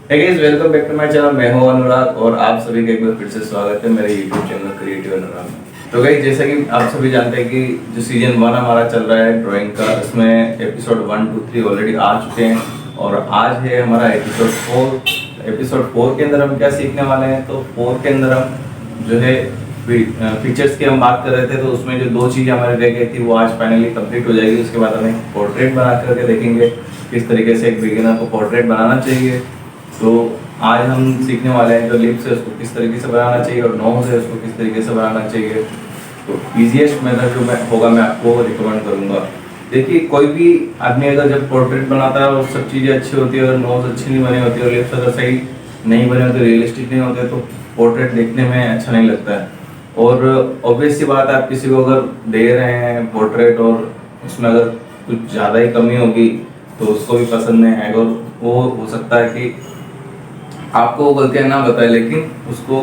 Hey guys, welcome back to my channel. मैं हूं अनुराग और आप सभी का एक बार फिर से स्वागत है मेरे यूट्यूब चैनल क्रिएटिव अनुराग में। तो गाइस, जैसा कि आप सभी जानते हैं कि जो सीजन 1 हमारा चल रहा है ड्राइंग का, उसमें एपिसोड 1, 2, 3 ऑलरेडी आ चुके हैं और आज है हमारा एपिसोड 4। एपिसोड 4 के अंदर हम क्या सीखने वाले हैं, तो 4 के अंदर हम जो है पिक्चर्स की हम बात कर रहे थे, तो उसमें जो 2 चीज़ें हमारी रह गई थी वो आज फाइनली कंप्लीट हो जाएगी। उसके बाद हमें पोर्ट्रेट बना करके देखेंगे किस तरीके से एक बिगिनर को पोर्ट्रेट बनाना चाहिए। तो आज हम सीखने वाले हैं जो लिप्स है उसको किस तरीके से बनाना चाहिए और नोज है उसको किस तरीके से बनाना चाहिए। तो ईजीएस्ट मेथड जो होगा मैं आपको रिकमेंड करूँगा। देखिए, कोई भी आदमी अगर जब पोर्ट्रेट बनाता है और सब चीज़ें अच्छी होती है और नोज अच्छी नहीं बनी होती और लिप्स अगर सही नहीं बने होते, रियलिस्टिक नहीं होते, तो पोर्ट्रेट देखने में अच्छा नहीं लगता है। और ऑब्वियस सी बात है, आप किसी को अगर दे रहे हैं पोर्ट्रेट और उसमें अगर कुछ ज़्यादा ही कमी होगी तो उसको भी पसंद नहीं आएगा और वो हो सकता है कि आपको वो गलतियाँ ना बताए, लेकिन उसको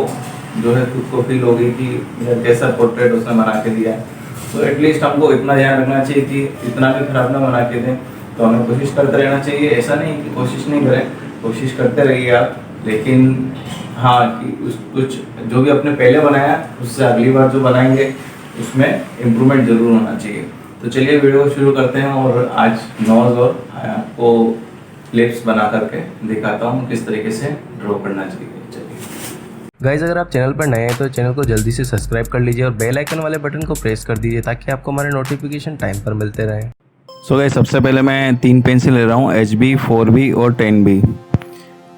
जो है खुद को फील होगी कि यार कैसा पोर्ट्रेट उसने बना के दिया है। तो एटलीस्ट हमको इतना ध्यान रखना चाहिए कि इतना भी खराब ना बना के दें। तो हमें कोशिश करते रहना चाहिए, ऐसा नहीं कि कोशिश नहीं करें, कोशिश करते रहिए आप। लेकिन हाँ, कि उस कुछ जो भी आपने पहले बनाया उससे अगली बार जो बनाएंगे उसमें इम्प्रूवमेंट ज़रूर होना चाहिए। तो चलिए वीडियो शुरू करते हैं और आज नोज और आपको लिप्स बना करके दिखाता हूँ किस तरीके से ड्रॉ करना चाहिए। चलिए गाइज, अगर आप चैनल पर नए हैं तो चैनल को जल्दी से सब्सक्राइब कर लीजिए और बेल आइकन वाले बटन को प्रेस कर दीजिए ताकि आपको हमारे नोटिफिकेशन टाइम पर मिलते रहें। सो गाइस, सबसे पहले मैं 3 पेंसिल ले रहा हूँ, HB, 4B और 10B।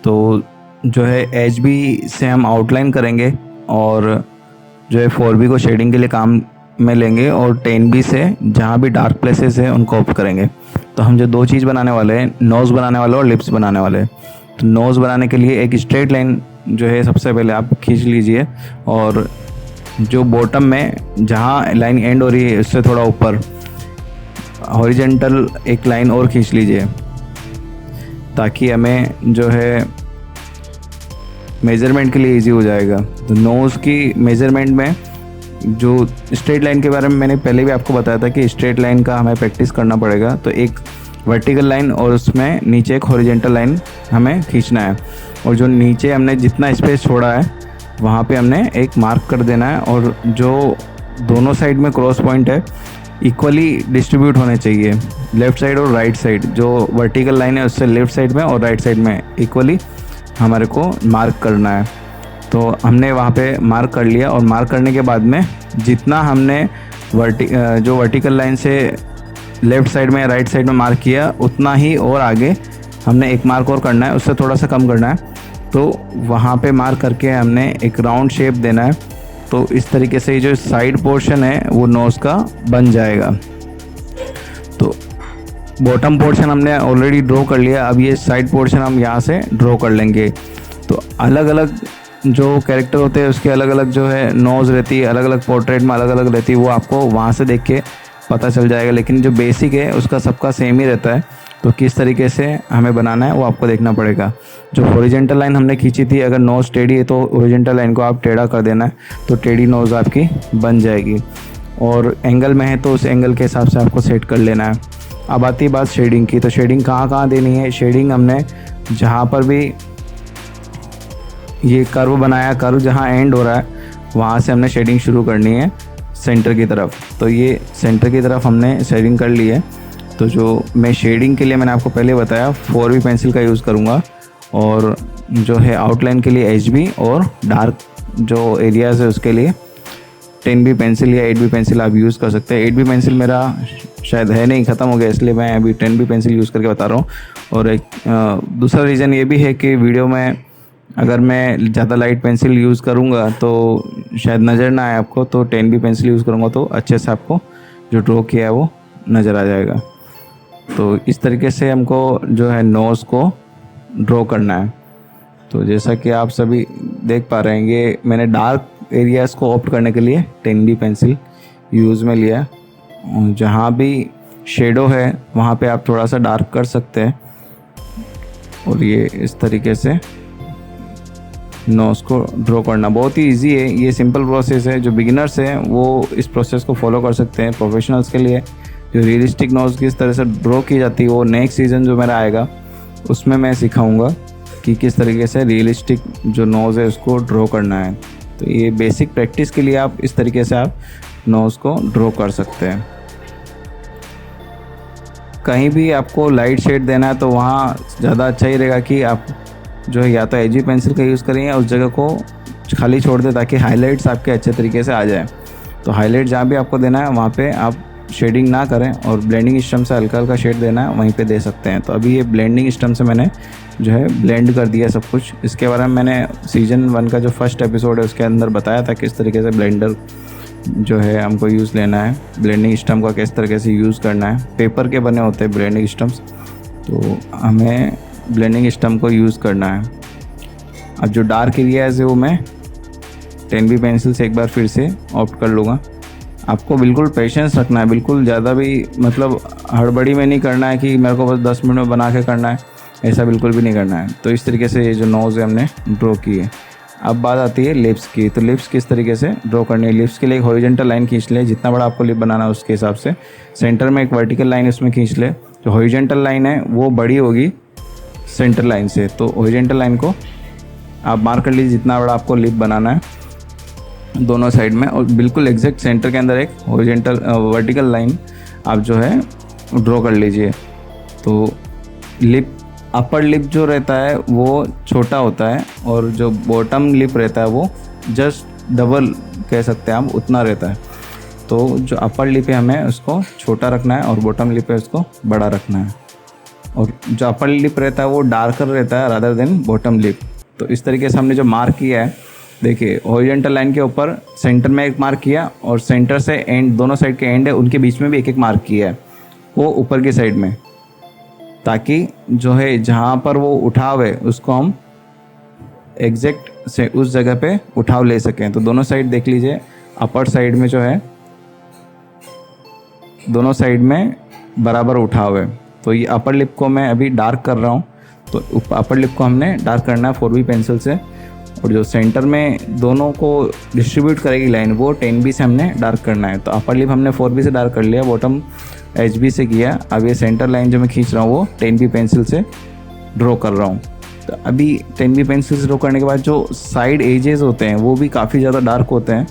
तो जो है HB से हम आउटलाइन करेंगे और जो है 4B को शेडिंग के लिए काम में लेंगे और 10B से जहाँ भी डार्क प्लेसेस है उनको ऑफ करेंगे। तो हम जो 2 चीज़ बनाने वाले हैं, नोज़ बनाने वाले और लिप्स बनाने वाले हैं। तो नोज़ बनाने के लिए एक स्ट्रेट लाइन जो है सबसे पहले आप खींच लीजिए और जो बॉटम में जहाँ लाइन एंड हो रही है उससे थोड़ा ऊपर हॉरिजेंटल एक लाइन और खींच लीजिए ताकि हमें जो है मेज़रमेंट के लिए इजी हो जाएगा। तो नोज़ की मेज़रमेंट में जो स्ट्रेट लाइन के बारे में मैंने पहले भी आपको बताया था कि स्ट्रेट लाइन का हमें प्रैक्टिस करना पड़ेगा। तो एक वर्टिकल लाइन और उसमें नीचे एक हॉरिजेंटल लाइन हमें खींचना है और जो नीचे हमने जितना स्पेस छोड़ा है वहाँ पे हमने एक मार्क कर देना है और जो दोनों साइड में क्रॉस पॉइंट है इक्वली डिस्ट्रीब्यूट होने चाहिए, लेफ़्ट साइड और राइट साइड। जो वर्टिकल लाइन है उससे लेफ़्ट साइड में और राइट साइड में इक्वली हमारे को मार्क करना है। तो हमने वहाँ पे मार्क कर लिया और मार्क करने के बाद में जितना हमने जो वर्टिकल लाइन से लेफ़्ट साइड में या राइट साइड में मार्क किया उतना ही और आगे हमने एक मार्क और करना है, उससे थोड़ा सा कम करना है। तो वहाँ पे मार्क करके हमने एक राउंड शेप देना है। तो इस तरीके से जो साइड पोर्शन है वो नोज़ का बन जाएगा। तो बॉटम पोर्शन हमने ऑलरेडी ड्रॉ कर लिया, अब ये साइड पोर्शन हम यहाँ से ड्रॉ कर लेंगे। तो अलग अलग जो कैरेक्टर होते हैं उसके अलग अलग जो है नोज़ रहती है, अलग अलग पोर्ट्रेट में अलग अलग रहती है, वो आपको वहाँ से देख के पता चल जाएगा। लेकिन जो बेसिक है उसका सबका सेम ही रहता है। तो किस तरीके से हमें बनाना है वो आपको देखना पड़ेगा। जो हॉरिजेंटल लाइन हमने खींची थी, अगर नोज़ टेढ़ी है तो हॉरिजेंटल लाइन को आप टेढ़ा कर देना है, तो टेढ़ी नोज़ आपकी बन जाएगी। और एंगल में है तो उस एंगल के हिसाब से आपको सेट कर लेना है। अब आती है बात शेडिंग की। तो शेडिंग कहाँ कहाँ देनी है? शेडिंग हमने जहाँ पर भी ये कर्व बनाया, कर्व जहाँ एंड हो रहा है वहाँ से हमने शेडिंग शुरू करनी है सेंटर की तरफ। तो ये सेंटर की तरफ हमने शेडिंग कर ली है। तो जो मैं शेडिंग के लिए मैंने आपको पहले बताया 4B पेंसिल का यूज़ करूँगा और जो है आउटलाइन के लिए HB और डार्क जो एरियाज़ है उसके लिए 10B पेंसिल या 8B पेंसिल आप यूज़ कर सकते हैं। 8B पेंसिल मेरा शायद है नहीं, ख़त्म हो गया, इसलिए मैं अभी 10B पेंसिल यूज़ करके बता रहा हूँ। और एक दूसरा रीज़न ये भी है कि वीडियो में अगर मैं ज़्यादा लाइट पेंसिल यूज़ करूँगा तो शायद नज़र ना आए आपको, तो 10B पेंसिल यूज़ करूँगा तो अच्छे से आपको जो ड्रॉ किया है वो नज़र आ जाएगा। तो इस तरीके से हमको जो है नोज़ को ड्रॉ करना है। तो जैसा कि आप सभी देख पा रहे हैं, ये मैंने डार्क एरियाज़ को ऑप्ट करने के लिए 10B पेंसिल यूज़ में लिया। जहाँ भी शेडो है वहाँ पे आप थोड़ा सा डार्क कर सकते हैं और ये इस तरीके से नोज़ को ड्रॉ करना बहुत ही इजी है। ये सिंपल प्रोसेस है, जो बिगिनर्स हैं वो इस प्रोसेस को फॉलो कर सकते हैं। प्रोफेशनल्स के लिए जो रियलिस्टिक नोज़ किस तरह से ड्रॉ की जाती है वो नेक्स्ट सीज़न जो मेरा आएगा उसमें मैं सिखाऊंगा। कि किस तरीके से रियलिस्टिक जो नोज़ है उसको ड्रॉ करना है। तो ये बेसिक प्रैक्टिस के लिए आप इस तरीके से आप नोज़ को ड्रॉ कर सकते हैं। कहीं भी आपको लाइट शेड देना है तो वहाँ ज़्यादा अच्छा ही रहेगा कि आप जो है या तो एजी पेंसिल का यूज़ करें या उस जगह को खाली छोड़ दें ताकि हाइलाइट्स आपके अच्छे तरीके से आ जाए। तो हाईलाइट जहाँ भी आपको देना है वहाँ पे आप शेडिंग ना करें और ब्लेंडिंग सिस्टम से हल्का हल्का शेड देना है वहीं पे दे सकते हैं। तो अभी ये ब्लेंडिंग सिस्टम से मैंने जो है ब्लेंड कर दिया सब कुछ। इसके बारे में मैंने सीज़न 1 का जो फर्स्ट एपिसोड है उसके अंदर बताया था किस तरीके से ब्लेंडर जो है हमको यूज़ लेना है, ब्लेंडिंग सिस्टम का किस तरीके से यूज़ करना है। पेपर के बने होते हैं ब्लेंडिंग सिस्टम्स, तो हमें ब्लेंडिंग सिस्टम को यूज़ करना है। अब जो डार्क एरियाज है वो मैं 10B पेंसिल से एक बार फिर से ऑप्ट कर लूँगा। आपको बिल्कुल पेशेंस रखना है, बिल्कुल ज़्यादा भी मतलब हड़बड़ी में नहीं करना है कि मेरे को बस 10 मिनट में बना के करना है, ऐसा बिल्कुल भी नहीं करना है। तो इस तरीके से ये जो नोज़ है हमने ड्रॉ की है। अब बात आती है लिप्स की। तो लिप्स किस तरीके से ड्रॉ करनी है। लिप्स के लिए एक हॉरिजॉन्टल लाइन खींच ले, जितना बड़ा आपको लिप बनाना है उसके हिसाब से। सेंटर में एक वर्टिकल लाइन उसमें खींच ले। जो हॉरिजॉन्टल लाइन है वो बड़ी होगी सेंटर लाइन से, तो हॉरिजॉन्टल लाइन को आप मार्क कर लीजिए जितना बड़ा आपको लिप बनाना है दोनों साइड में, और बिल्कुल एग्जैक्ट सेंटर के अंदर एक हॉरिजॉन्टल वर्टिकल लाइन आप जो है ड्रॉ कर लीजिए। तो लिप अपर लिप जो रहता है वो छोटा होता है और जो बॉटम लिप रहता है वो जस्ट डबल कह सकते हैं आप, उतना रहता है। तो जो अपर लिप है हमें उसको छोटा रखना है और बॉटम लिप है उसको बड़ा रखना है। और जो अपर लिप रहता है वो डार्कर रहता है रादर देन बॉटम लिप। तो इस तरीके से हमने जो मार्क किया है, देखिए हॉरिजॉन्टल लाइन के ऊपर सेंटर में एक मार्क किया और सेंटर से एंड दोनों साइड के एंड है उनके बीच में भी एक एक मार्क किया है वो ऊपर की साइड में, ताकि जो है जहाँ पर वो उठाव है उसको हम एग्जैक्ट से उस जगह पे उठाव ले सकें। तो दोनों साइड देख लीजिए, अपर साइड में जो है दोनों साइड में बराबर उठाव है। तो ये अपर लिप को मैं अभी डार्क कर रहा हूँ, तो अपर लिप को हमने डार्क करना है 4B पेंसिल से। और जो सेंटर में दोनों को डिस्ट्रीब्यूट करेगी लाइन वो 10B से हमने डार्क करना है। तो अपर लिप हमने 4B से डार्क कर लिया, बॉटम HB से किया। अब ये सेंटर लाइन जो मैं खींच रहा हूँ वो 10B पेंसिल से ड्रॉ कर रहा हूँ। तो अभी 10B पेंसिल से ड्रॉ करने के बाद जो साइड एजेस होते हैं वो भी काफ़ी ज़्यादा डार्क होते हैं।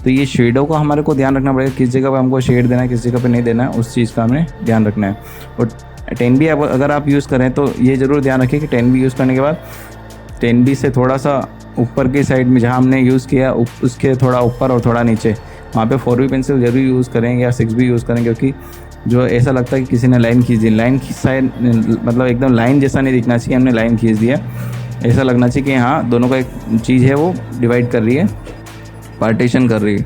तो ये शेडों का हमारे को ध्यान रखना पड़ेगा, किस जगह पे हमको शेड देना है, किस जगह पे नहीं देना है, उस चीज़ का हमें ध्यान रखना है। और 10B अगर आप यूज़ करें तो ये ज़रूर ध्यान रखें कि 10B यूज़ करने के बाद 10B से थोड़ा सा ऊपर की साइड में जहाँ हमने यूज़ किया उसके थोड़ा ऊपर और थोड़ा नीचे वहाँ पे 4B पेंसिल ज़रूर यूज़ करें या 6B यूज़ करें, क्योंकि जो ऐसा लगता है कि किसी ने लाइन खींच दी, लाइन साइड मतलब एकदम लाइन जैसा नहीं दिखना चाहिए, हमने लाइन खींच दिया, ऐसा लगना चाहिए कि हाँ दोनों का एक चीज़ है वो डिवाइड कर रही है, पार्टीशन कर रही है।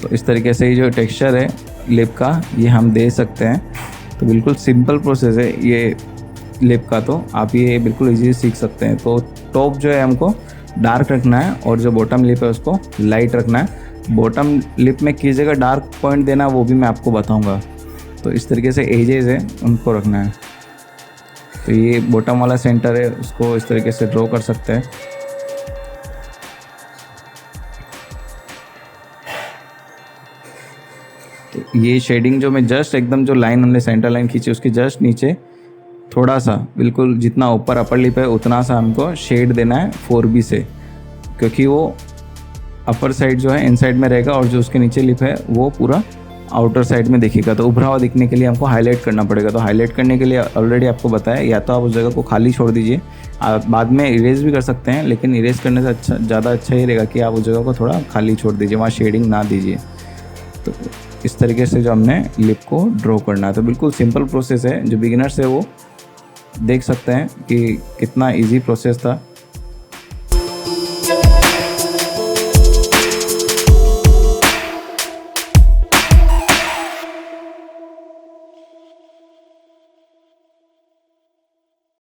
तो इस तरीके से ये जो टेक्सचर है लिप का ये हम दे सकते हैं। तो बिल्कुल सिंपल प्रोसेस है ये लिप का, तो आप ये बिल्कुल इजीली सीख सकते हैं। तो टॉप जो है हमको डार्क रखना है और जो बॉटम लिप है उसको लाइट रखना है। बॉटम लिप में किस जगह डार्क पॉइंट देना वो भी मैं आपको बताऊंगा। तो इस तरीके से एजेस है उनको रखना है। तो ये बॉटम वाला सेंटर है उसको इस तरीके से ड्रॉ कर सकते हैं। तो ये शेडिंग जो मैं जस्ट एकदम जो लाइन हमने सेंटर लाइन खींची उसके जस्ट नीचे थोड़ा सा बिल्कुल जितना ऊपर अपर लिप है उतना सा हमको शेड देना है 4B से, क्योंकि वो अपर साइड जो है इनसाइड में रहेगा और जो उसके नीचे लिप है वो पूरा आउटर साइड में दिखेगा। तो उभरा हुआ दिखने के लिए हमको हाईलाइट करना पड़ेगा। तो हाईलाइट करने के लिए ऑलरेडी आपको बताया, या तो आप उस जगह को खाली छोड़ दीजिए, आप बाद में इरेज भी कर सकते हैं, लेकिन इरेज करने से अच्छा ज़्यादा अच्छा ही रहेगा कि आप उस जगह को थोड़ा खाली छोड़ दीजिए, वहाँ शेडिंग ना दीजिए। तो इस तरीके से जो हमने लिप को ड्रॉ करना है, तो बिल्कुल सिंपल प्रोसेस है। जो बिगिनर्स है वो देख सकते हैं कि कितना ईजी प्रोसेस था।